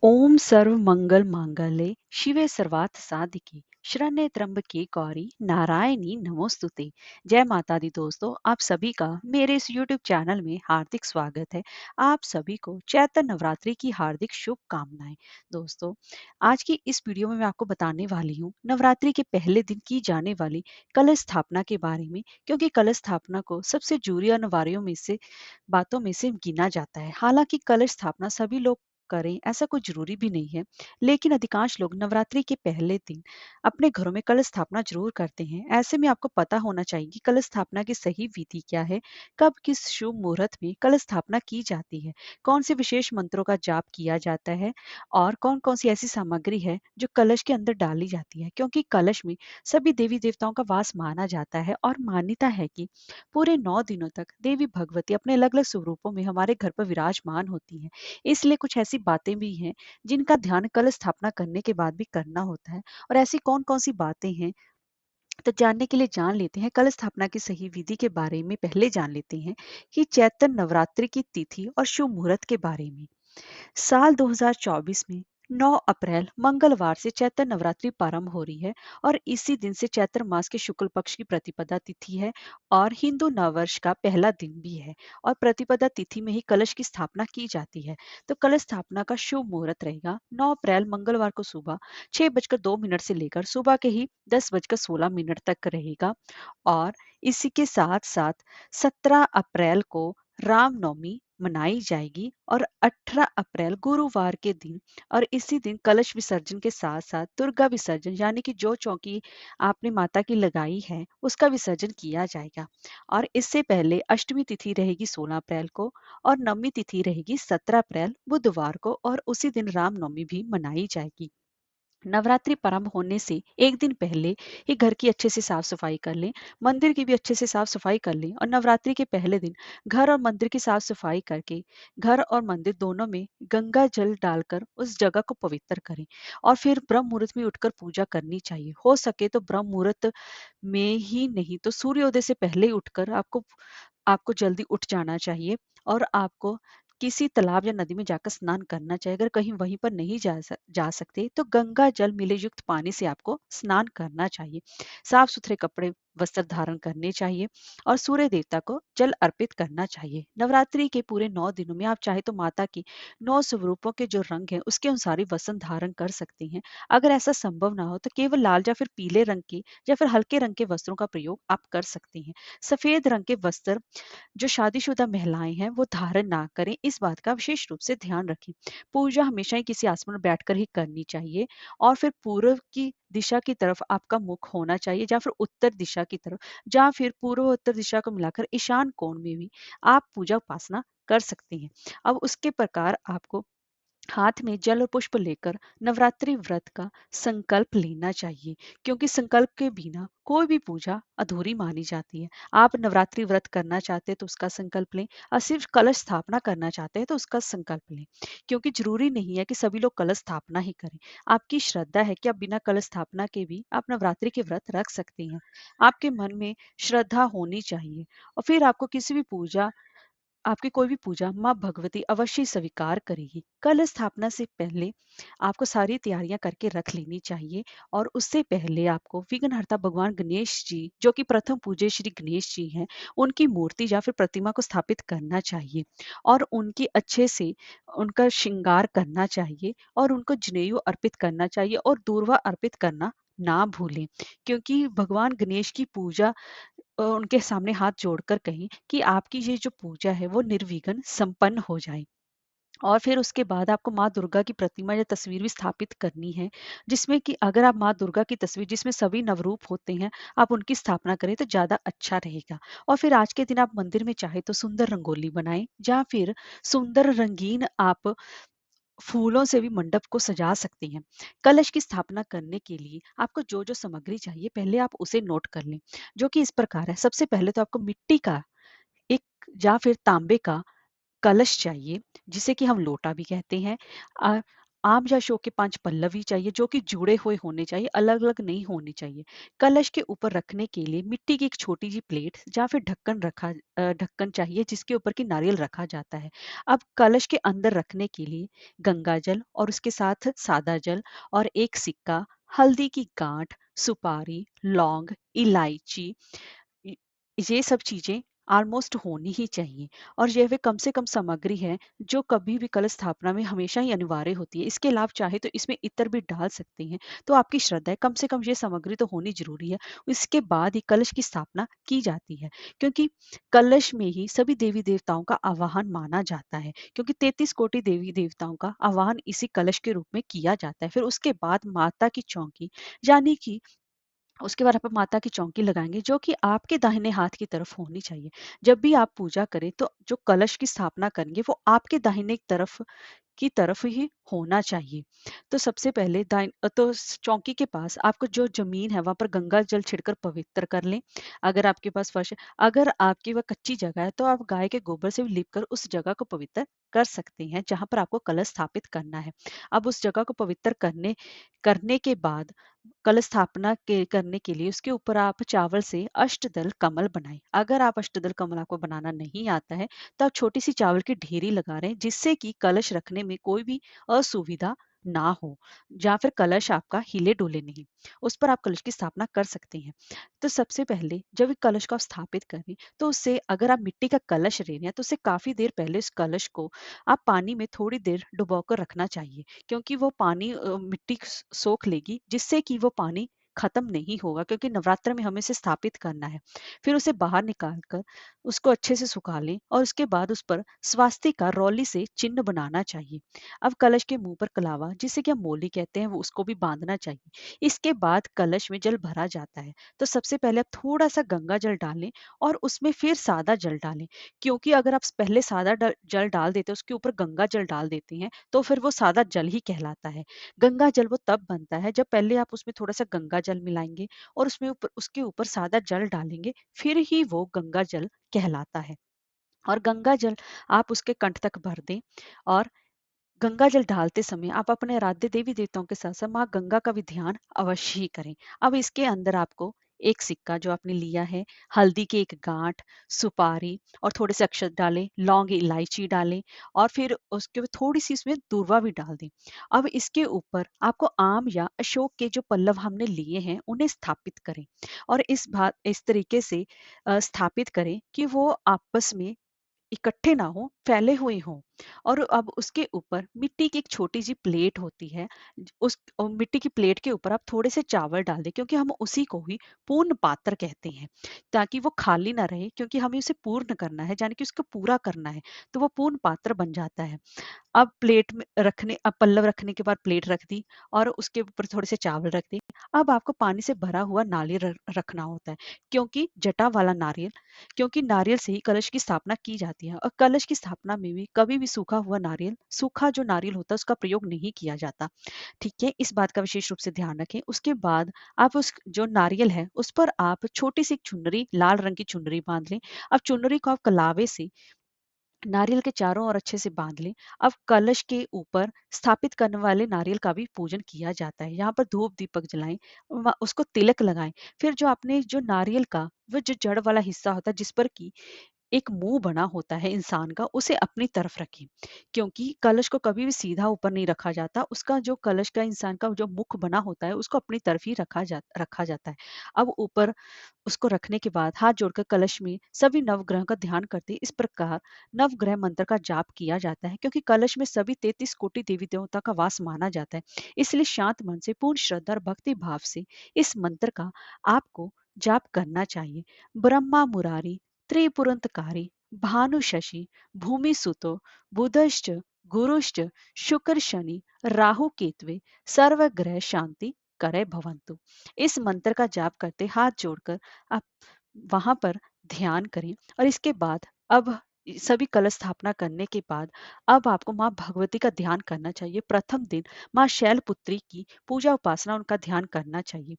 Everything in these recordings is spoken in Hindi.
ओम सर्व मंगल मांगल्ये शिवे सर्वार्थ साधिके शरण्ये त्र्यंबके गौरी नारायणी नमोस्तुते। जय माता दी दोस्तों, आप सभी का मेरे इस यूट्यूब चैनल में हार्दिक स्वागत है। आप सभी को चैत्र नवरात्रि की हार्दिक शुभकामनाएं। दोस्तों, आज की इस वीडियो में मैं आपको बताने वाली हूँ नवरात्रि के पहले दिन की जाने वाली कलश स्थापना के बारे में, क्योंकि कलश स्थापना को सबसे जुड़ी अनिवार्यों में से बातों में से गिना जाता है। हालांकि कलश स्थापना सभी लोग करें ऐसा कोई जरूरी भी नहीं है, लेकिन अधिकांश लोग नवरात्रि के पहले दिन अपने घरों में कलश स्थापना जरूर करते हैं। ऐसे में आपको पता होना चाहिए कि कलश स्थापना की सही विधि क्या है, कब किस शुभ मुहूर्त में कलश स्थापना की जाती है, कौन से विशेष मंत्रों का जाप किया जाता है और कौन कौन सी ऐसी सामग्री है जो कलश के अंदर डाली जाती है। क्योंकि कलश में सभी देवी देवताओं का वास माना जाता है और मान्यता है कि पूरे 9 दिनों तक देवी भगवती अपने अलग अलग स्वरूपों में हमारे घर पर विराजमान होती हैं। इसलिए कुछ ऐसी बातें भी हैं जिनका ध्यान कलश स्थापना करने के बाद भी करना होता है। और ऐसी कौन कौन सी बातें हैं, तो जानने के लिए जान लेते हैं कलश स्थापना की सही विधि के बारे में। पहले जान लेते हैं कि चैत्र नवरात्रि की तिथि और शुभ मुहूर्त के बारे में। साल 2024 में 9 अप्रैल मंगलवार से चैत्र नवरात्रि प्रारंभ हो रही है और इसी दिन से चैत्र मास के शुक्ल पक्ष की प्रतिपदा तिथि है और हिंदू नववर्ष का पहला दिन भी है। और प्रतिपदा तिथि में ही कलश की स्थापना की जाती है। तो कलश स्थापना का शुभ मुहूर्त रहेगा 9 अप्रैल मंगलवार को सुबह 6:02 से लेकर सुबह के ही 10:16 तक रहेगा। और इसी के साथ साथ 17 अप्रैल को रामनवमी मनाई जाएगी और 18 अप्रैल गुरुवार के दिन और इसी दिन कलश विसर्जन के साथ साथ दुर्गा विसर्जन, यानी कि जो चौकी आपने माता की लगाई है उसका विसर्जन किया जाएगा। और इससे पहले अष्टमी तिथि रहेगी 16 अप्रैल को और नवमी तिथि रहेगी 17 अप्रैल बुधवार को और उसी दिन रामनवमी भी मनाई जाएगी। नवरात्रि प्रारंभ होने से एक दिन पहले ही घर की अच्छे से साफ सफाई कर लें, मंदिर की भी अच्छे से साफ सफाई कर लें और नवरात्रि के पहले दिन घर और मंदिर की साफ सफाई करके घर और मंदिर दोनों में गंगा जल डालकर उस जगह को पवित्र करें। और फिर ब्रह्म मुहूर्त में उठकर पूजा करनी चाहिए। हो सके तो ब्रह्म मुहूर्त में ही नहीं तो सूर्योदय से पहले ही उठकर आपको आपको जल्दी उठ जाना चाहिए और आपको किसी तालाब या नदी में जाकर स्नान करना चाहिए। अगर कहीं वहीं पर नहीं जा सकते तो गंगा जल मिले युक्त पानी से आपको स्नान करना चाहिए। साफ सुथरे कपड़े वस्त्र धारण करने चाहिए और सूर्य देवता को जल अर्पित करना चाहिए। नवरात्रि के पूरे 9 दिनों में आप चाहे तो माता की 9 स्वरूपों के जो रंग हैं उसके अनुसार ही वस्त्र धारण कर सकते हैं। अगर ऐसा संभव ना हो तो केवल लाल या फिर पीले रंग के या फिर हल्के रंग के वस्त्रों का प्रयोग आप कर सकते हैं। सफेद रंग के वस्त्र जो शादीशुदा महिलाएं हैं वो धारण ना करें, इस बात का विशेष रूप से ध्यान रखें। पूजा हमेशा ही किसी आसन पर बैठकर ही करनी चाहिए और फिर पूर्व की दिशा की तरफ आपका मुख होना चाहिए या फिर उत्तर दिशा की तरफ, या फिर पूर्व उत्तर दिशा को मिलाकर ईशान कोण में भी आप पूजा उपासना कर सकते हैं। अब उसके प्रकार आपको हाथ में जल और पुष्प लेकर नवरात्रि व्रत का संकल्प लेना चाहिए, क्योंकि संकल्प के बिना कोई भी पूजा अधूरी मानी जाती है। आप नवरात्रि व्रत करना चाहते हैं तो उसका संकल्प लें और सिर्फ कलश स्थापना करना चाहते हैं तो उसका संकल्प लें, क्योंकि जरूरी नहीं है कि सभी लोग कलश स्थापना ही करें। आपकी श्रद्धा है कि आप बिना कलश स्थापना के भी आप नवरात्रि के व्रत रख सकते हैं। आपके मन में श्रद्धा होनी चाहिए और फिर आपको किसी भी पूजा आपकी कोई भी पूजा माँ भगवती अवश्य स्वीकार करेगी। कल स्थापना से पहले आपको सारी तैयारियां करके रख लेनी चाहिए और उससे पहले आपको विघ्नहर्ता भगवान गणेश जी, जो कि प्रथम पूज्य श्री गणेश जी हैं, उनकी मूर्ति या फिर प्रतिमा को स्थापित करना चाहिए और उनकी अच्छे से उनका श्रृंगार करना चाहिए और उनको जनेऊ अर्पित करना चाहिए और दूर्वा अर्पित करना ना भूलें। क्योंकि भगवान गणेश की पूजा उनके सामने हाथ जोड़कर कहें कि आपकी ये जो पूजा है वो निर्विघ्न संपन्न हो जाए। और फिर उसके बाद आपको माँ दुर्गा की प्रतिमा या तस्वीर भी स्थापित करनी है, जिसमें कि अगर आप माँ दुर्गा की तस्वीर जिसमें सभी नवरूप होते हैं, आप उनकी स्थापना करें तो ज़्यादा अच्छा रहेगा। और फिर आज के दिन आप मंदिर में चाहे तो सुंदर रंगोली बनाएं या फिर सुंदर रंगीन आप फूलों से भी मंडप को सजा सकती हैं। कलश की स्थापना करने के लिए आपको जो जो सामग्री चाहिए पहले आप उसे नोट कर लें, जो कि इस प्रकार है। सबसे पहले तो आपको मिट्टी का एक या फिर तांबे का कलश चाहिए, जिसे कि हम लोटा भी कहते हैं। आम या अशोक के 5 पल्लव ही चाहिए जो कि जुड़े हुए होने चाहिए, अलग-अलग नहीं होने चाहिए। कलश के ऊपर रखने के लिए मिट्टी की एक छोटी सी प्लेट या फिर ढक्कन चाहिए जिसके ऊपर की नारियल रखा जाता है। अब कलश के अंदर रखने के लिए गंगा जल और उसके साथ सादा जल और एक सिक्का, हल्दी की गांठ, सुपारी, लौंग, इलायची, इ ये सब चीज़ें ऑलमोस्ट होनी ही चाहिए और ये वे कम से कम सामग्री है जो कभी भी कलश स्थापना में हमेशा ही अनिवार्य होती है। इसके अलावा चाहे तो इसमें इत्र भी डाल सकते हैं, तो आपकी श्रद्धा है, कम से कम ये सामग्री तो होनी ज़रूरी है। इसके बाद ही कलश की स्थापना की जाती है, क्योंकि कलश में ही सभी देवी-देवताओं का आवाहन माना जाता है, क्योंकि 33 कोटि देवी-देवताओं का आवाहन इसी कलश के रूप में किया जाता है। फिर उसके बाद माता की चौकी, यानी कि उसके बाद आप माता की चौकी लगाएँगे जो कि आपके दाहिने हाथ की तरफ होनी चाहिए। जब भी आप पूजा करें तो जो कलश की स्थापना करेंगे वो आपके दाहिने तरफ ही होना चाहिए। तो सबसे पहले तो चौकी के पास आपको जो ज़मीन है वहाँ पर गंगा जल छिड़कर पवित्र कर लें। अगर आपके पास फर्श है, अगर आपकी वह कच्ची जगह है तो आप गाय के गोबर से भी लीप कर उस जगह को पवित्र कर सकते हैं जहाँ पर आपको कलश स्थापित करना है। अब उस जगह को पवित्र करने करने के बाद कलश स्थापना के करने के लिए उसके ऊपर आप चावल से अष्टदल कमल बनाएं। अगर आप अष्टदल कमल आपको बनाना नहीं आता है तो आप छोटी सी चावल की ढेरी लगा रहे हैं जिससे कि कलश रखने में कोई भी असुविधा ना हो, या फिर कलश आपका हिले डुले नहीं, उस पर आप कलश की स्थापना कर सकते हैं। तो सबसे पहले जब एक कलश को आप स्थापित करें तो उससे, अगर आप मिट्टी का कलश ले रहे हैं तो उससे काफी देर पहले उस कलश को आप पानी में थोड़ी देर डुबो कर रखना चाहिए, क्योंकि वो पानी मिट्टी सोख लेगी जिससे कि वो पानी खत्म नहीं होगा, क्योंकि नवरात्र में हमें इसे स्थापित करना है। फिर उसे बाहर निकाल कर उसको अच्छे से सुखा लें और उसके बाद उस पर स्वास्तिक का रौली से चिन्ह बनाना चाहिए। अब कलश के मुंह पर कलावा, जिसे कि हम मोली कहते हैं, वो उसको भी बांधना चाहिए। इसके बाद कलश में जल भरा जाता है। तो सबसे पहले आप थोड़ा सा गंगा जल डालें और उसमें फिर सादा जल डालें, क्योंकि अगर आप पहले जल डाल देते हैं उसके ऊपर गंगा जल डाल देते हैं तो फिर वो सादा जल ही कहलाता है। गंगा जल वो तब बनता है जब पहले आप उसमें थोड़ा सा गंगा जल मिलाएंगे और उसके ऊपर सादा जल डालेंगे, फिर ही वो गंगा जल कहलाता है। और गंगा जल आप उसके कंठ तक भर दें और गंगा जल डालते समय आप अपने आराध्य देवी देवताओं के साथ साथ माँ गंगा का भी ध्यान अवश्य ही करें। अब इसके अंदर आपको एक सिक्का जो आपने लिया है, हल्दी की एक गांठ, सुपारी और थोड़े से अक्षत डालें, लौंग इलायची डालें और फिर उसके बाद थोड़ी सी इसमें दूर्वा भी डाल दें। अब इसके ऊपर आपको आम या अशोक के जो पल्लव हमने लिए हैं उन्हें स्थापित करें और इस तरीके से स्थापित करें कि वो आपस में इकट्ठे ना हो, फैले हुए हों। और अब उसके ऊपर मिट्टी की एक छोटी सी प्लेट होती है, उस मिट्टी की प्लेट के ऊपर आप थोड़े से चावल डाल दें, क्योंकि हम उसी को ही पूर्ण पात्र कहते हैं, ताकि वो खाली ना रहे, क्योंकि हमें उसे पूर्ण करना है, यानी कि उसको पूरा करना है, तो वो पूर्ण पात्र बन जाता है। अब पल्लव रखने के बाद प्लेट रख दी और उसके ऊपर थोड़े से चावल रख दिए। अब आपको पानी से भरा हुआ नारियल रखना होता है, क्योंकि जटा वाला नारियल, क्योंकि नारियल से ही कलश की स्थापना की जाती है और कलश की स्थापना में भी कभी भी सूखा जो नारियल होता है उसका प्रयोग नहीं किया जाता। ठीक है, इस बात का विशेष रूप से ध्यान रखें। उसके बाद आप उस जो नारियल है उस पर आप छोटी सी एक चुनरी, लाल रंग की चुनरी बांध लें। अब चुनरी को आप कलावे से नारियल के चारों ओर अच्छे से बांध लें। अब कलश के ऊपर स्थापित करने वाले नारियल का भी पूजन किया जाता है। यहाँ पर धूप दीपक जलाएं, उसको तिलक लगाएं। फिर जो आपने जो नारियल का वो जो जड़ वाला हिस्सा होता है जिस पर की एक मुंह बना होता है इंसान का, उसे अपनी तरफ रखें, क्योंकि कलश को कभी भी सीधा ऊपर नहीं रखा जाता। उसका जो कलश का इंसान का जो मुख बना होता है उसको अपनी तरफ ही रखा जाता है। अब ऊपर उसको रखने के बाद हाथ जोड़कर कलश में सभी नवग्रह का ध्यान करते इस प्रकार नवग्रह मंत्र का जाप किया जाता है, क्योंकि कलश में सभी 33 कोटि देवी देवता का वास माना जाता है। इसलिए शांत मन से, पूर्ण श्रद्धा और भक्ति भाव से इस मंत्र का आपको जाप करना चाहिए। ब्रह्मा मुरारी त्रिपुरंतकारी भानु शशि भूमि सुतो बुधश्च गुरुश्च शुक्र शनि राहु केतवे सर्वग्रह शांति करे भवंतु। इस मंत्र का जाप करते हाथ जोड़कर आप वहां पर ध्यान करें और इसके बाद अब सभी कलश स्थापना करने के बाद अब आपको माँ भगवती का ध्यान करना चाहिए। प्रथम दिन माँ शैलपुत्री की पूजा उपासना उनका ध्यान करना चाहिए।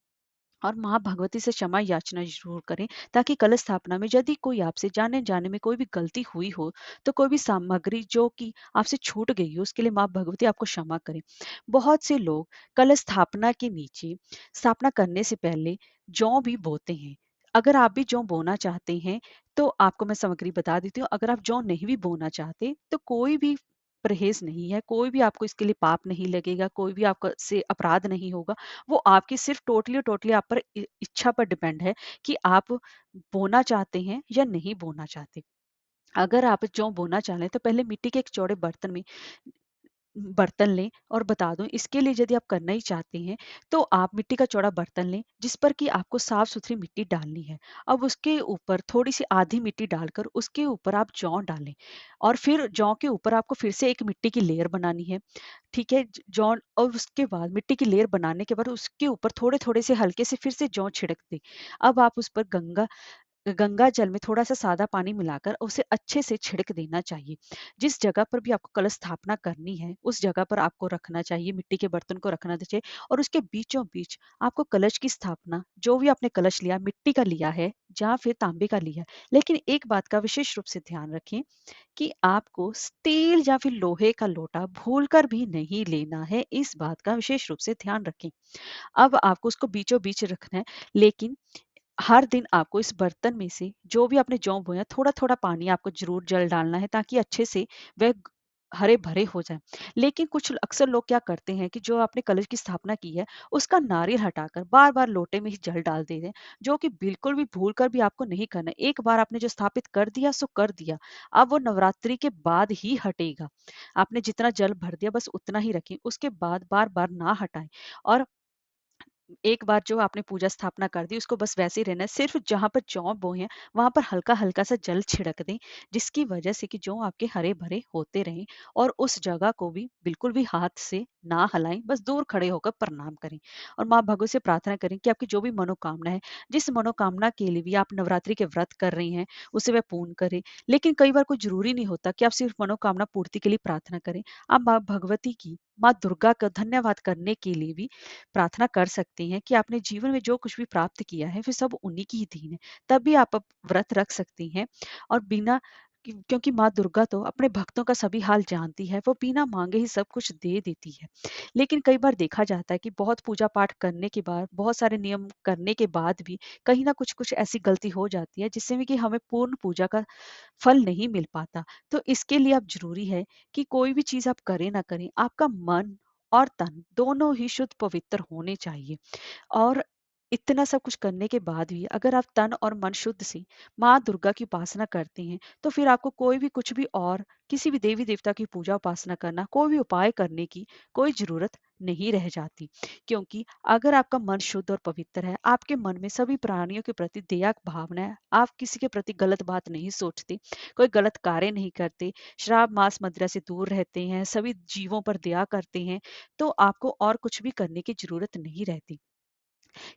और माँ भगवती से क्षमा याचना ज़रूर करें, ताकि कलश स्थापना में यदि कोई आपसे जाने-अनजाने में कोई भी गलती हुई हो, तो कोई भी सामग्री जो कि आपसे छूट गई हो, उसके लिए माँ भगवती आपको क्षमा करें। बहुत से लोग कलश स्थापना के नीचे स्थापना करने से पहले जौ भी बोते हैं। अगर आप भी जौ बोना चाहते हैं, तो आपको मैं सामग्री बता देती हूँ। अगर आप जौ नहीं भी बोना चाहते, तो कोई भी परहेज़ नहीं है, कोई भी आपको इसके लिए पाप नहीं लगेगा, कोई भी आपको से अपराध नहीं होगा। वो आपकी सिर्फ टोटली और टोटली आप पर इच्छा पर डिपेंड है कि आप बोना चाहते हैं या नहीं बोना चाहते। अगर आप जौ बोना चाह रहे हैं, तो पहले मिट्टी के एक चौड़े बर्तन लें, और बता दूं, इसके लिए यदि आप करना ही चाहते हैं, तो आप मिट्टी का चौड़ा बर्तन लें जिस पर कि आपको साफ सुथरी मिट्टी डालनी है। अब उसके ऊपर थोड़ी सी आधी मिट्टी डालकर उसके ऊपर आप जौ डालें, और फिर जौ के ऊपर आपको फिर से एक मिट्टी की लेयर बनानी है। ठीक है? जौ, और उसके बाद मिट्टी की लेयर बनाने के बाद उसके ऊपर थोड़े-थोड़े से हल्के से फिर से जौ छिड़क दें। अब आप उस पर गंगा जल में थोड़ा-सा सादा पानी मिलाकर उसे अच्छे से छिड़क देना चाहिए। जिस जगह पर भी आपको कलश स्थापना करनी है, उस जगह पर आपको रखना चाहिए, मिट्टी के बर्तन को रखना चाहिए, और उसके बीचों-बीच आपको कलश की स्थापना, जो भी आपने कलश लिया, मिट्टी का लिया है या फिर तांबे का लिया है। लेकिन एक बात का विशेष रूप से ध्यान रखें कि आपको स्टील या फिर लोहे का लोटा भूलकर भी नहीं लेना है, इस बात का विशेष रूप से ध्यान रखें। अब आपको उसको बीचों-बीच रखना है, लेकिन हर दिन आपको इस बर्तन में से जो भी आपने जौ बोया, थोड़ा-थोड़ा पानी आपको ज़रूर जल डालना है, ताकि अच्छे से वह हरे-भरे हो जाएँ। लेकिन कुछ अक्सर लोग क्या करते हैं कि जो आपने कलश की स्थापना की है, उसका नारियल हटाकर बार-बार लोटे में ही जल डाल देते हैं, जो कि बिल्कुल भी भूल कर भी आपको नहीं करना है। एक बार आपने जो स्थापित कर दिया सो कर दिया। अब वो नवरात्रि के बाद ही हटेगा। आपने जितना जल भर दिया बस उतना ही रखें, उसके बाद बार-बार ना हटाएँ। और एक बार जो आपने पूजा स्थापना कर दी, उसको बस वैसे ही रहना है। सिर्फ़ जहाँ पर जौ बोए हैं, वहाँ पर हल्का-हल्का सा जल छिड़क दें, जिसकी वजह से कि जौ आपके हरे-भरे होते रहें, और उस जगह को भी बिल्कुल भी हाथ से ना हिलाएँ, बस दूर खड़े होकर प्रणाम करें। और माँ भगवती से प्रार्थना करें कि आपकी जो भी मनोकामना है, जिस मनोकामना के लिए भी आप नवरात्रि के व्रत कर रही हैं, उसे वह पूर्ण करें। लेकिन कई बार कोई ज़रूरी नहीं होता कि आप सिर्फ़ मनोकामना पूर्ति के लिए प्रार्थना करें। आप माँ भगवती की, माँ दुर्गा का धन्यवाद करने के लिए भी प्रार्थना कर सकती हैं कि आपने जीवन में जो कुछ भी प्राप्त किया है, फिर सब उन्हीं की ही देन है। तब भी आप अब व्रत रख सकती हैं, और बिना क्योंकि माँ दुर्गा तो अपने भक्तों का सभी हाल जानती है, वो बिना माँगे ही सब कुछ दे देती है। लेकिन कई बार देखा जाता है कि बहुत पूजा-पाठ करने के बाद, बहुत सारे नियम करने के बाद भी कहीं न कुछ-कुछ ऐसी गलती हो जाती है, जिससे भी कि हमें पूर्ण पूजा का फल नहीं मिल पाता। तो इसके लिए अब ज़रूरी है कि कोई भी चीज़ आप करें ना करें, आपका मन और तन दोनों ही शुद्ध पवित्र होने चाहिए। और इतना सब कुछ करने के बाद भी अगर आप तन और मन शुद्ध से माँ दुर्गा की उपासना करते हैं, तो फिर आपको कोई भी कुछ भी और किसी भी देवी देवता की पूजा उपासना करना, कोई भी उपाय करने की कोई ज़रूरत नहीं रह जाती। क्योंकि अगर आपका मन शुद्ध और पवित्र है, आपके मन में सभी प्राणियों के प्रति दया की भावना है, आप किसी के प्रति गलत बात नहीं सोचते, कोई गलत कार्य नहीं करते, शराब, मांस, मदिरा से दूर रहते हैं, सभी जीवों पर दया करते हैं, तो आपको और कुछ भी करने की ज़रूरत नहीं रहती।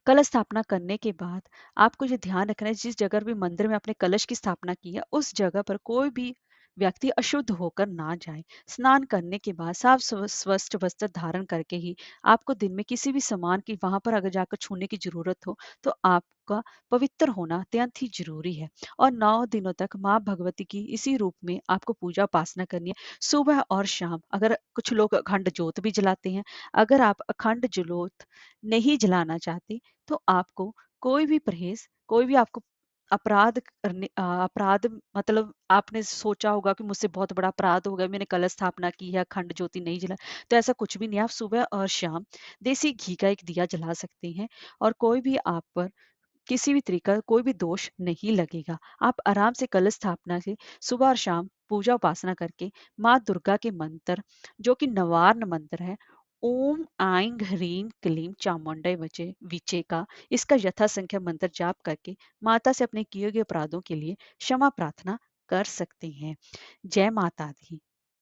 कलश स्थापना करने के बाद आपको ये ध्यान रखना है, जिस जगह भी मंदिर में आपने कलश की स्थापना की है, उस जगह पर कोई भी व्यक्ति अशुद्ध होकर ना जाए। स्नान करने के बाद साफ स्वच्छ वस्त्र धारण करके ही आपको दिन में किसी भी सामान की वहां पर अगर जाकर छूने की जरूरत हो, तो आपका पवित्र होना अत्यंत ही जरूरी है। और 9 दिनों तक माँ भगवती की इसी रूप में आपको पूजा उपासना करनी है। सुबह और शाम अगर कुछ लोग अखंड ज्योत भी जलाते हैं, अगर आप अखंड ज्योत नहीं जलाना चाहते, तो आपको कोई भी परहेज़, कोई भी आपको अपराध मतलब आपने सोचा होगा कि मुझसे बहुत बड़ा अपराध हो गया, मैंने कलश स्थापना की है, अखंड ज्योति नहीं जला, तो ऐसा कुछ भी नहीं है। आप सुबह और शाम देसी घी का एक दिया जला सकते हैं, और कोई भी आप पर किसी भी तरीका कोई भी दोष नहीं लगेगा। आप आराम से कलश स्थापना से सुबह और शाम पूजा उपासना करके माँ दुर्गा के मंत्र, जो कि नवार्न मंत्र है, ओम आइं ह्रीं क्लीं चामुंडे वचे विचे का, इसका यथासंख्य मंत्र जाप करके माता से अपने किए गए अपराधों के लिए क्षमा प्रार्थना कर सकते हैं। जय माता दी।